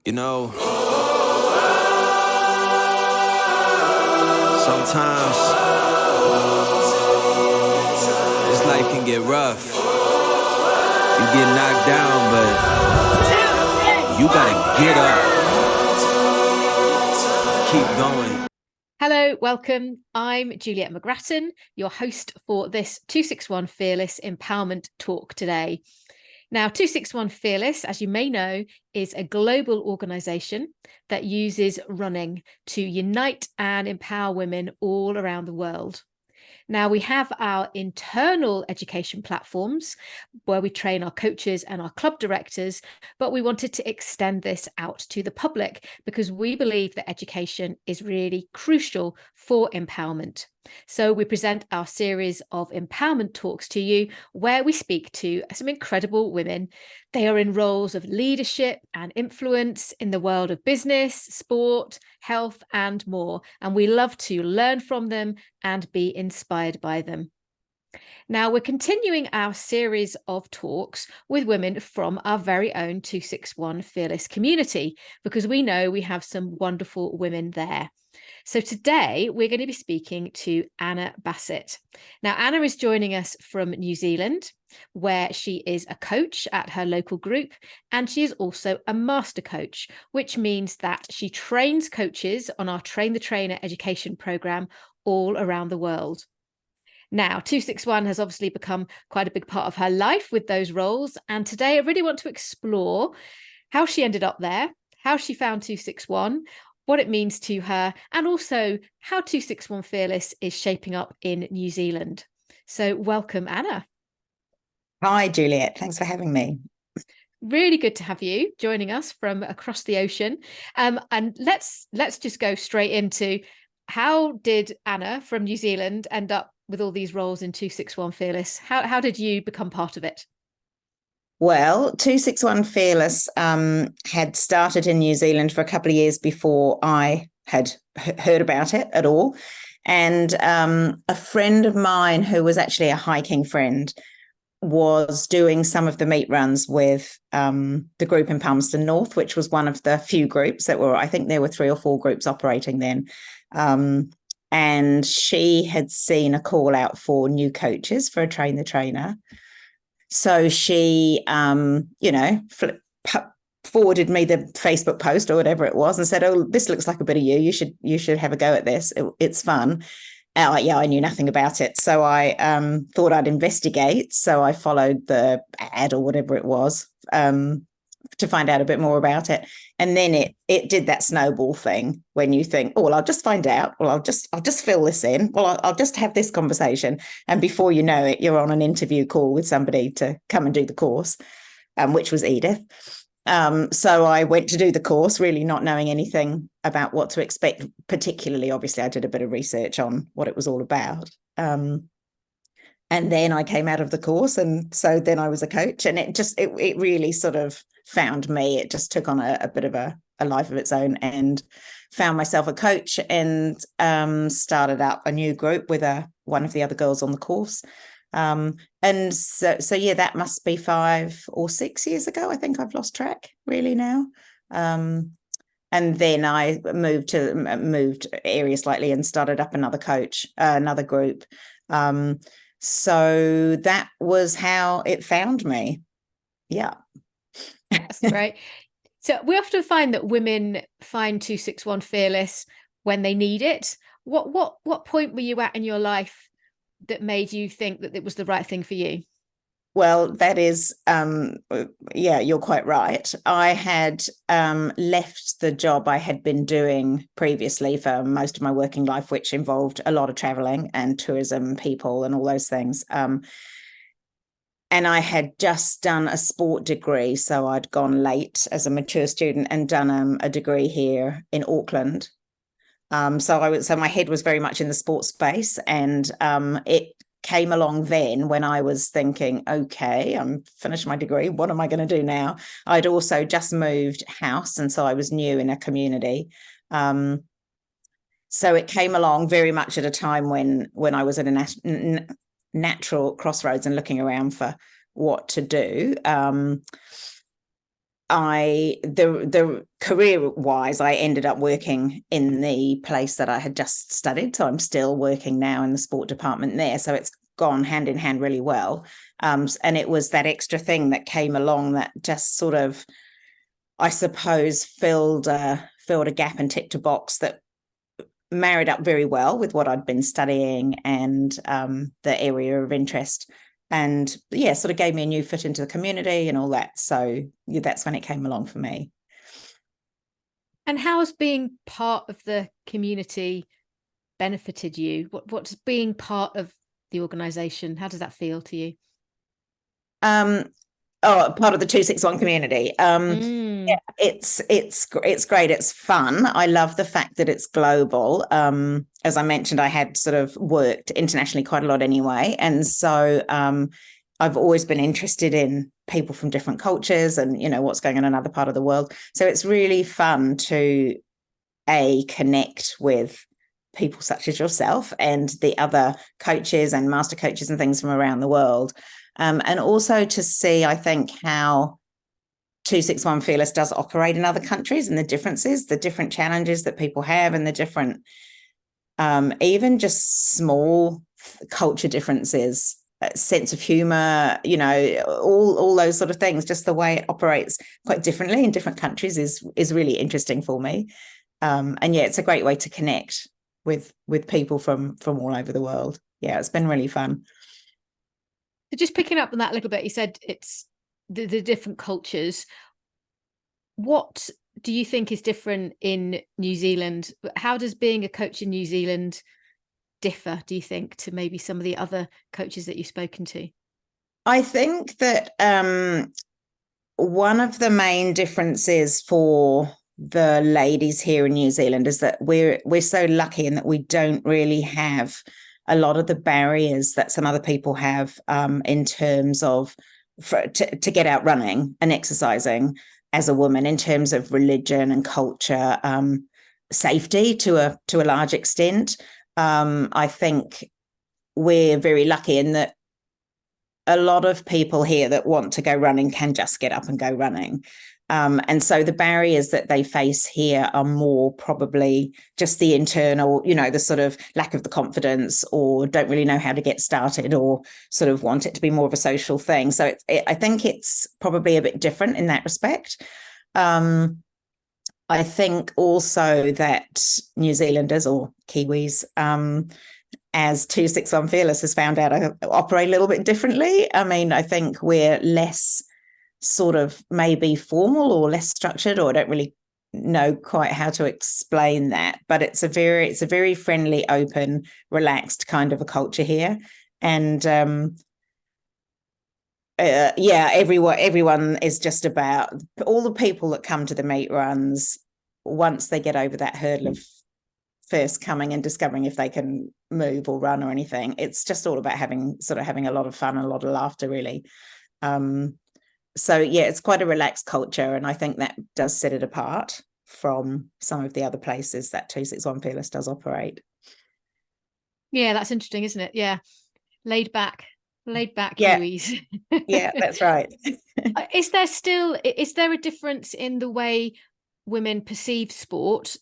You know, sometimes this life can get rough. You get knocked down, but you gotta get up. Keep going. Hello, welcome. I'm Juliet McGrattan, your host for this 261 Fearless Empowerment Talk today. Now, 261 Fearless, as you may know, is a global organisation that uses running to unite and empower women all around the world. Now, we have our internal education platforms where we train our coaches and our club directors, but we wanted to extend this out to the public because we believe that education is really crucial for empowerment. So we present our series of empowerment talks to you where we speak to some incredible women. They are in roles of leadership and influence in the world of business, sport, health, and more. And we love to learn from them and be inspired by them. Now, we're continuing our series of talks with women from our very own 261 Fearless community, because we know we have some wonderful women there. So today we're going to be speaking to Anna Bassett. Now, Anna is joining us from New Zealand, where she is a coach at her local group, and she is also a master coach, which means that she trains coaches on our Train the Trainer education program all around the world. Now, 261 has obviously become quite a big part of her life with those roles. And today I really want to explore how she ended up there, how she found 261, what it means to her, and also how 261 Fearless is shaping up in New Zealand. So welcome, Anna. Hi, Juliet. Thanks for having me. Really good to have you joining us from across the ocean. And let's just go straight into how did Anna from New Zealand end up with all these roles in 261 Fearless? How did you become part of it? Well, 261 Fearless had started in New Zealand for a couple of years before I had heard about it at all. And a friend of mine who was actually a hiking friend was doing some of the meet runs with the group in Palmerston North, which was one of the few groups that were, I think there were 3 or 4 groups operating then. And she had seen a call out for new coaches for a Train the Trainer. So she, forwarded me the Facebook post or whatever it was and said, "Oh, this looks like a bit of you. You should have a go at this. It's fun." I knew nothing about it. So I thought I'd investigate. So I followed the ad or whatever it was to find out a bit more about it. And then it did that snowball thing when you think, "Oh, well, I'll just find out. Well, I'll just fill this in. Well, I'll just have this conversation." And before you know it, you're on an interview call with somebody to come and do the course, which was Edith. So I went to do the course, really not knowing anything about what to expect. Particularly, obviously, I did a bit of research on what it was all about. And then I came out of the course, and so then I was a coach, and it really sort of found me. It just took on a bit of a life of its own, and found myself a coach, and started up a new group with one of the other girls on the course. And so yeah, that must be 5 or 6 years ago. I think I've lost track really now. And then I moved area slightly and started up another group. So that was how it found me. Yeah. That's great. So we often find that women find 261 Fearless when they need it. What point were you at in your life that made you think that it was the right thing for you? Well, that is, you're quite right. I had left the job I had been doing previously for most of my working life, which involved a lot of traveling and tourism, people and all those things. And I had just done a sport degree. So I'd gone late as a mature student and done a degree here in Auckland. So my head was very much in the sports space, and it came along then when I was thinking, okay, I'm finished my degree. What am I going to do now? I'd also just moved house, and so I was new in a community. So it came along very much at a time when I was at a natural crossroads and looking around for what to do. the career wise, I ended up working in the place that I had just studied. So I'm still working now in the sport department there. So it's gone hand in hand really well. And it was that extra thing that came along that just sort of, I suppose, filled a gap and ticked a box that married up very well with what I'd been studying and the area of interest. And yeah, sort of gave me a new foot into the community and all that. So yeah, that's when it came along for me. And how has being part of the community benefited you? What's being part of the organisation? How does that feel to you? Part of the 261 community. Yeah, it's great. It's fun. I love the fact that it's global. As I mentioned, I had sort of worked internationally quite a lot anyway, and so I've always been interested in people from different cultures and what's going on in another part of the world. So it's really fun to connect with people such as yourself and the other coaches and master coaches and things from around the world. And also to see, I think, how 261 Fearless does operate in other countries and the differences, the different challenges that people have and the different, even just small culture differences, sense of humor, all those sort of things, just the way it operates quite differently in different countries is really interesting for me. And yeah, it's a great way to connect with people from all over the world. Yeah, it's been really fun. So just picking up on that a little bit, you said it's the different cultures. What do you think is different in New Zealand? How does being a coach in New Zealand differ, do you think, to maybe some of the other coaches that you've spoken to? I think that one of the main differences for the ladies here in New Zealand is that we're so lucky in that we don't really have a lot of the barriers that some other people have in terms of to get out running and exercising as a woman, in terms of religion and culture, safety to a large extent. I think we're very lucky in that a lot of people here that want to go running can just get up and go running. And so the barriers that they face here are more probably just the internal, the sort of lack of the confidence, or don't really know how to get started, or sort of want it to be more of a social thing. So I think it's probably a bit different in that respect. I think also that New Zealanders or Kiwis, as 261 Fearless has found out, operate a little bit differently. I mean, I think we're less sort of maybe formal or less structured, or I don't really know quite how to explain that, but it's a very friendly, open, relaxed kind of a culture here. And everyone is just about, all the people that come to the meet runs, once they get over that hurdle of first coming and discovering if they can move or run or anything, it's just all about having a lot of fun and a lot of laughter, really. So yeah, it's quite a relaxed culture, and I think that does set it apart from some of the other places that 261 Fearless does operate. Yeah, that's interesting, isn't it? Yeah, laid back Yeah. Kiwis. Yeah, that's right. Is there a difference in the way women perceive sport?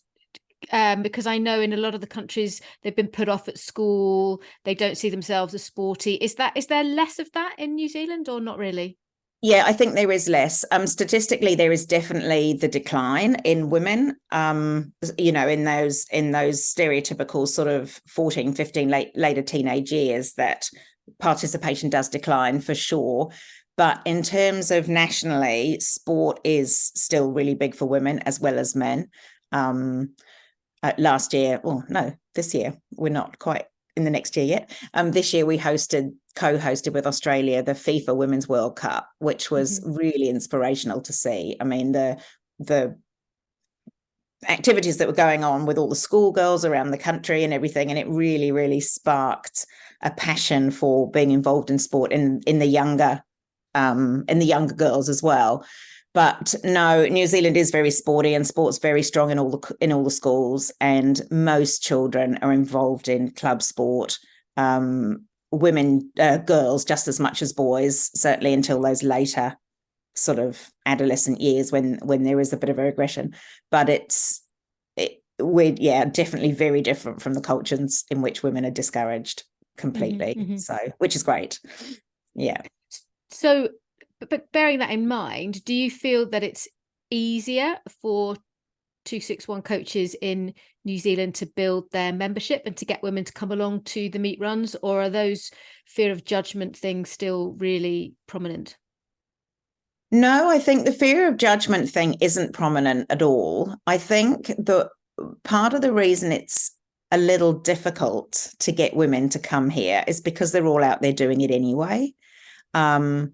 Because I know in a lot of the countries they've been put off at school, they don't see themselves as sporty. Is there less of that in New Zealand, or not really? Yeah, I think there is less. Statistically, there is definitely the decline in women, in those stereotypical sort of 14, 15, later teenage years, that participation does decline for sure. But in terms of nationally, sport is still really big for women as well as men. This year, we're not quite in the next year yet. This year we co-hosted with Australia the FIFA Women's World Cup, which was really inspirational to see. I mean, the activities that were going on with all the schoolgirls around the country and everything, and it really, really sparked a passion for being involved in sport in the younger girls as well. But no, New Zealand is very sporty, and sport's very strong in all the schools, and most children are involved in club sport. Girls just as much as boys, certainly until those later sort of adolescent years when there is a bit of aggression, but we're definitely very different from the cultures in which women are discouraged completely. So, which is great. Yeah. So, but bearing that in mind, do you feel that it's easier for 261 coaches in New Zealand to build their membership and to get women to come along to the meet runs, or are those fear of judgment things still really prominent? No, I think the fear of judgment thing isn't prominent at all. I think that part of the reason it's a little difficult to get women to come here is because they're all out there doing it anyway. And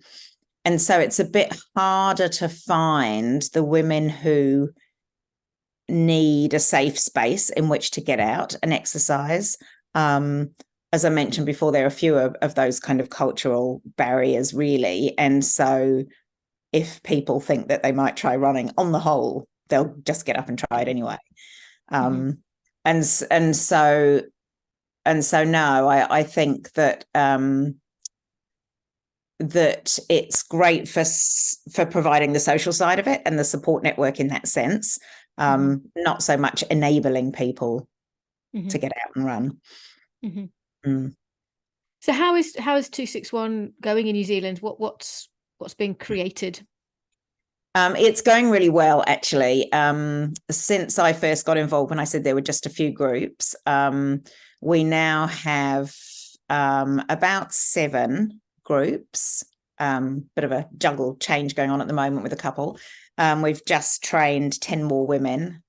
so it's a bit harder to find the women who need a safe space in which to get out and exercise. As I mentioned before, there are a few of those kind of cultural barriers, really. And so if people think that they might try running, on the whole, they'll just get up and try it anyway. And so no, I think that that it's great for providing the social side of it and the support network in that sense, not so much enabling people to get out and run. So how is 261 going in New Zealand? What's been created? It's going really well, actually. Since I first got involved, when I said there were just a few groups, we now have about 7 groups. Bit of a juggle change going on at the moment with a couple. We've just trained 10 more women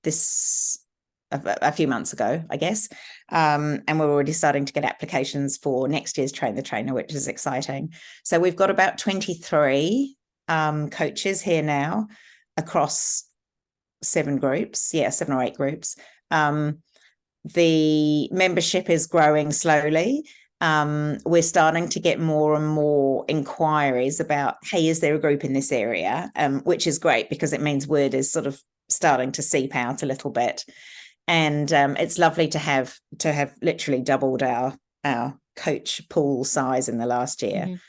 a few months ago, I guess. And we're already starting to get applications for next year's Train the Trainer, which is exciting. So we've got about 23 coaches here now across 7 groups. 7 or 8 groups. The membership is growing slowly. We're starting to get more and more inquiries about, hey, is there a group in this area? Which is great because it means word is sort of starting to seep out a little bit. And it's lovely to have literally doubled our coach pool size in the last year.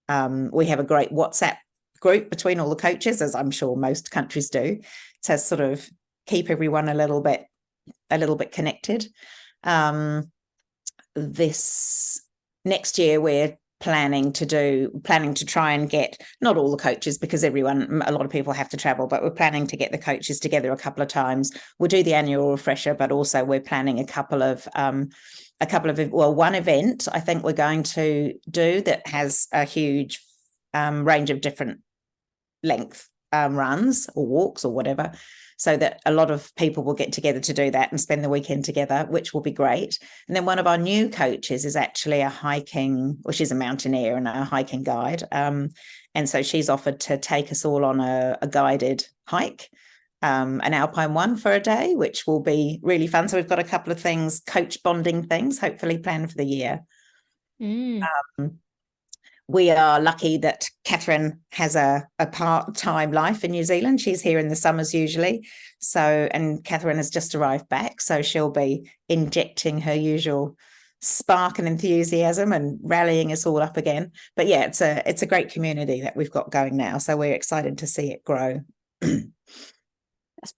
We have a great WhatsApp group between all the coaches, as I'm sure most countries do, to sort of keep everyone a little bit connected. This next year we're planning to try and get, not all the coaches because a lot of people have to travel, but we're planning to get the coaches together a couple of times. We'll do the annual refresher, but also we're planning one event I think we're going to do that has a huge range of different length runs or walks or whatever, so that a lot of people will get together to do that and spend the weekend together, which will be great. And then one of our new coaches is actually she's a mountaineer and a hiking guide. And so she's offered to take us all on a guided hike, an alpine one for a day, which will be really fun. So we've got a couple of things, coach bonding things, hopefully planned for the year. We are lucky that Catherine has a part-time life in New Zealand. She's here in the summers usually. And Catherine has just arrived back, so she'll be injecting her usual spark and enthusiasm and rallying us all up again. But yeah, it's a great community that we've got going now. So we're excited to see it grow. That's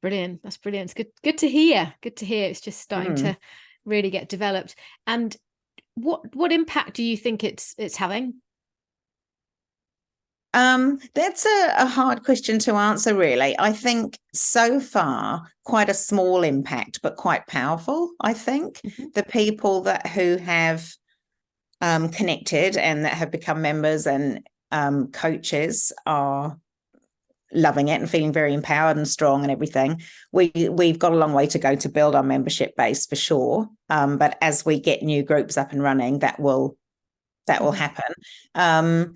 brilliant. It's good to hear. It's just starting to really get developed. And what impact do you think it's having? That's a hard question to answer, really. I think so far quite a small impact, but quite powerful. I think the people who have connected and that have become members and coaches are loving it and feeling very empowered and strong and everything. We've got a long way to go to build our membership base for sure. But as we get new groups up and running, that will happen.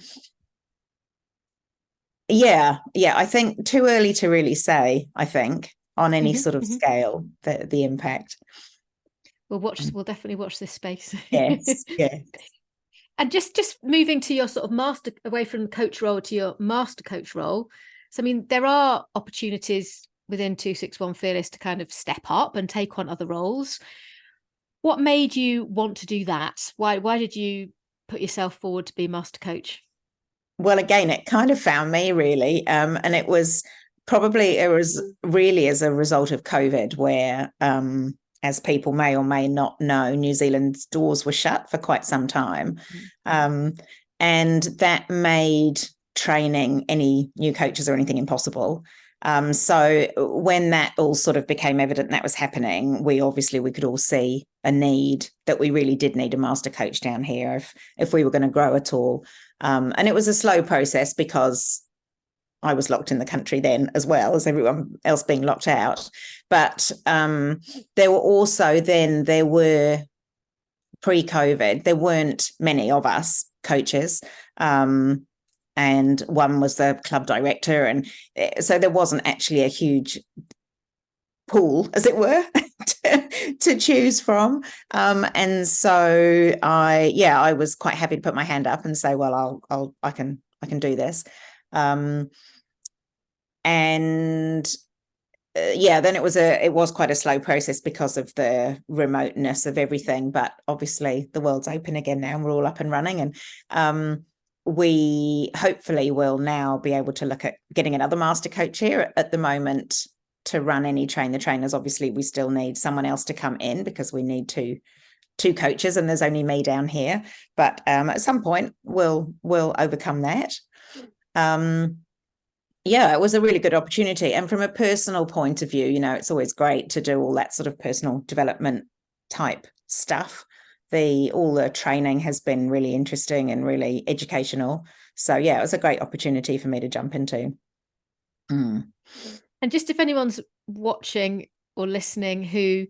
Yeah, I think too early to really say, I think, on any sort of scale, the impact. We'll definitely watch this space. Yes. And just moving to your sort of away from the coach role to your master coach role. So, I mean, there are opportunities within 261 Fearless to kind of step up and take on other roles. What made you want to do that? Why did you put yourself forward to be master coach? Well, again, it kind of found me really, and it was really as a result of COVID, where, as people may or may not know, New Zealand's doors were shut for quite some time, and that made training any new coaches or anything impossible. So when that all sort of became evident that was happening, we could all see a need that we really did need a master coach down here if we were going to grow at all. And it was a slow process because I was locked in the country then, as well as everyone else being locked out. But there were pre-COVID, there weren't many of us coaches. And one was the club director. And so there wasn't actually a huge pool, as it were, to choose from. And so I was quite happy to put my hand up and say, well, I can do this. Then it was quite a slow process because of the remoteness of everything. But obviously the world's open again now and we're all up and running. And we hopefully will now be able to look at getting another master coach here. At the moment, to run any Train the Trainers, obviously we still need someone else to come in because we need two coaches and there's only me down here. But at some point we'll overcome that. It was a really good opportunity. And from a personal point of view, it's always great to do all that sort of personal development type stuff. All the training has been really interesting and really educational. So it was a great opportunity for me to jump into. And just if anyone's watching or listening who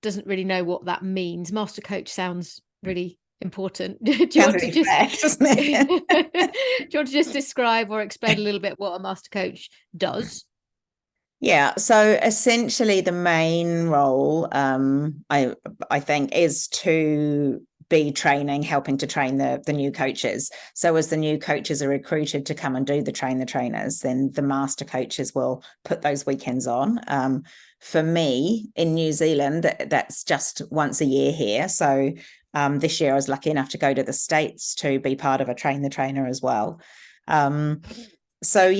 doesn't really know what that means, master coach sounds really important. Do you want to just describe or explain a little bit what a master coach does? Yeah, so essentially the main role, I think, is to be helping to train the new coaches. So as the new coaches are recruited to come and do the Train the Trainers, then the master coaches will put those weekends on. For me, in New Zealand, that's just once a year here. So this year I was lucky enough to go to the States to be part of a Train the Trainer as well. So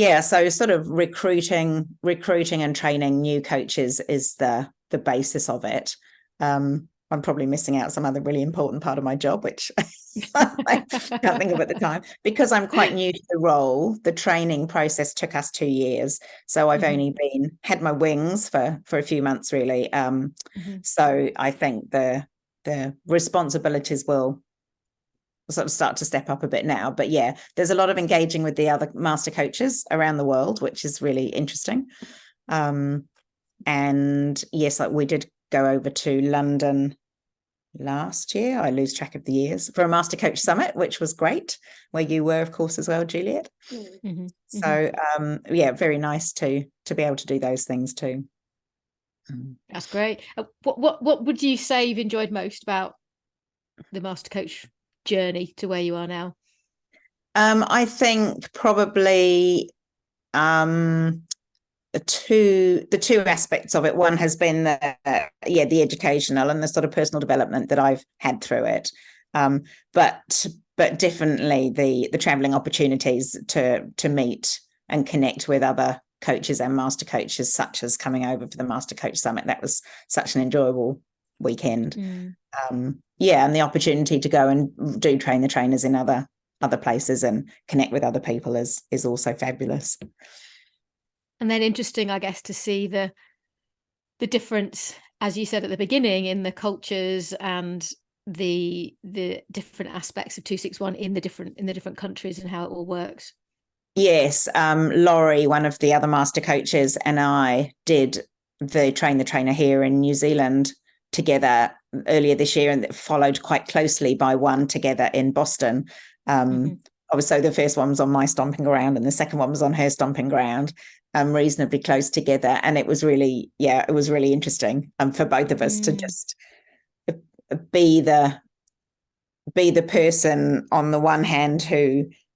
sort of recruiting and training new coaches is the basis of it. I'm probably missing out some other really important part of my job, which I can't think of at the time. Because I'm quite new to the role, the training process took us 2 years. So I've only had my wings for a few months, really. So I think the responsibilities will sort of start to step up a bit now. But there's a lot of engaging with the other master coaches around the world, which is really interesting. And yes, we did go over to London last year. I lose track of the years, for a master coach summit, which was great, where you were, of course, as well, Juliet. So very nice to be able to do those things too. That's great. What would you say you've enjoyed most about the master coach journey to where you are now? I think probably the two aspects of it. One has been the educational and the sort of personal development that I've had through it, but definitely the traveling opportunities to meet and connect with other coaches and master coaches, such as coming over for the Master Coach Summit. That was such an enjoyable weekend. And the opportunity to go and do Train the Trainers in other places and connect with other people is also fabulous. And then interesting, I guess, to see the difference, as you said at the beginning, in the cultures and the different aspects of 261 in the different countries and how it all works. Yes, Laurie, one of the other master coaches, and I did the Train the Trainer here in New Zealand together earlier this year, and followed quite closely by one together in Boston. Obviously, the first one was on my stomping ground and the second one was on her stomping ground, reasonably close together. And it was really interesting for both of us to just be the person on the one hand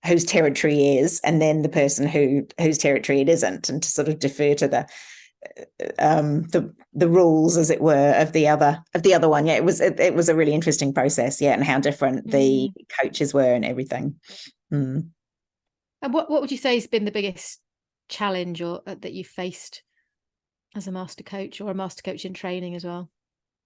whose territory is, and then the person whose territory it isn't, and to sort of defer to the rules, as it were, of the other one. It was a really interesting process, and how different the coaches were and everything. And what would you say has been the biggest challenge or that you faced as a master coach or a master coach in training as well?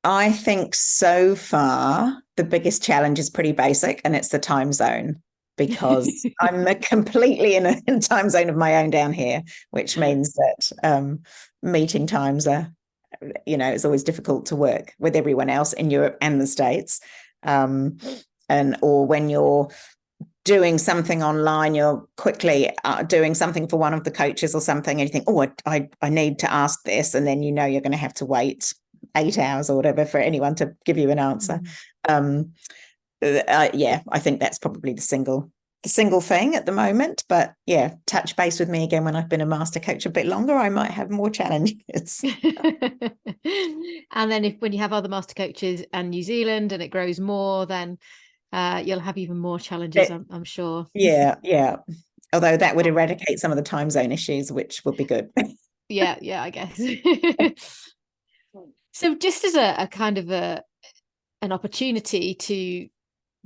I think so far the biggest challenge is pretty basic, and it's the time zone, because I'm completely in a time zone of my own down here, which means that meeting times are, it's always difficult to work with everyone else in Europe and the States. Or when you're doing something online, you're quickly doing something for one of the coaches or something, and you think, oh, I need to ask this, and then you're going to have to wait 8 hours or whatever for anyone to give you an answer. I think that's probably the single thing at the moment. But yeah, touch base with me again when I've been a master coach a bit longer. I might have more challenges. And then when you have other master coaches and New Zealand and it grows more, then you'll have even more challenges, I'm sure. Yeah. Although that would eradicate some of the time zone issues, which would be good. yeah, I guess. So just as a kind of an opportunity to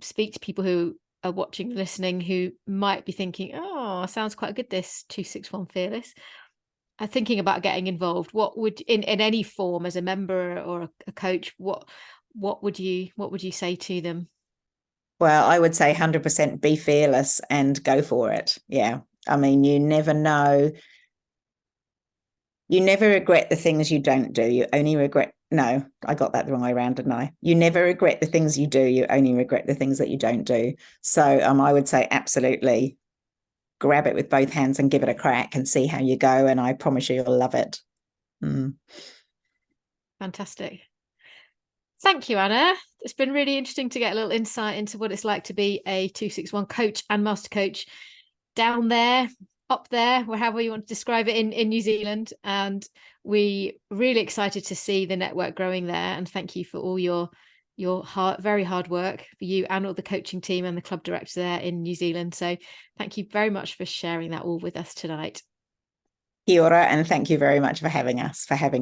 speak to people who are watching, listening, who might be thinking, oh, sounds quite good, this 261 Fearless, thinking about getting involved, what would in any form, as a member or a coach, what would you say to them? Well, I would say 100% be fearless and go for it. Yeah. I mean, you never know. You never regret the things you don't do. You only regret, no, I got that the wrong way around, didn't I? You never regret the things you do. You only regret the things that you don't do. So I would say absolutely grab it with both hands and give it a crack and see how you go. And I promise you'll love it. Fantastic. Thank you, Anna. It's been really interesting to get a little insight into what it's like to be a 261 coach and master coach down there, up there, however you want to describe it, in New Zealand. And we really excited to see the network growing there. And thank you for all your very hard work, for you and all the coaching team and the club director there in New Zealand. So thank you very much for sharing that all with us tonight. Kia ora, and thank you very much for having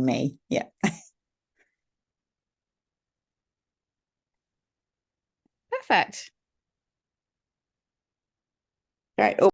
me. Yeah. Perfect. Great.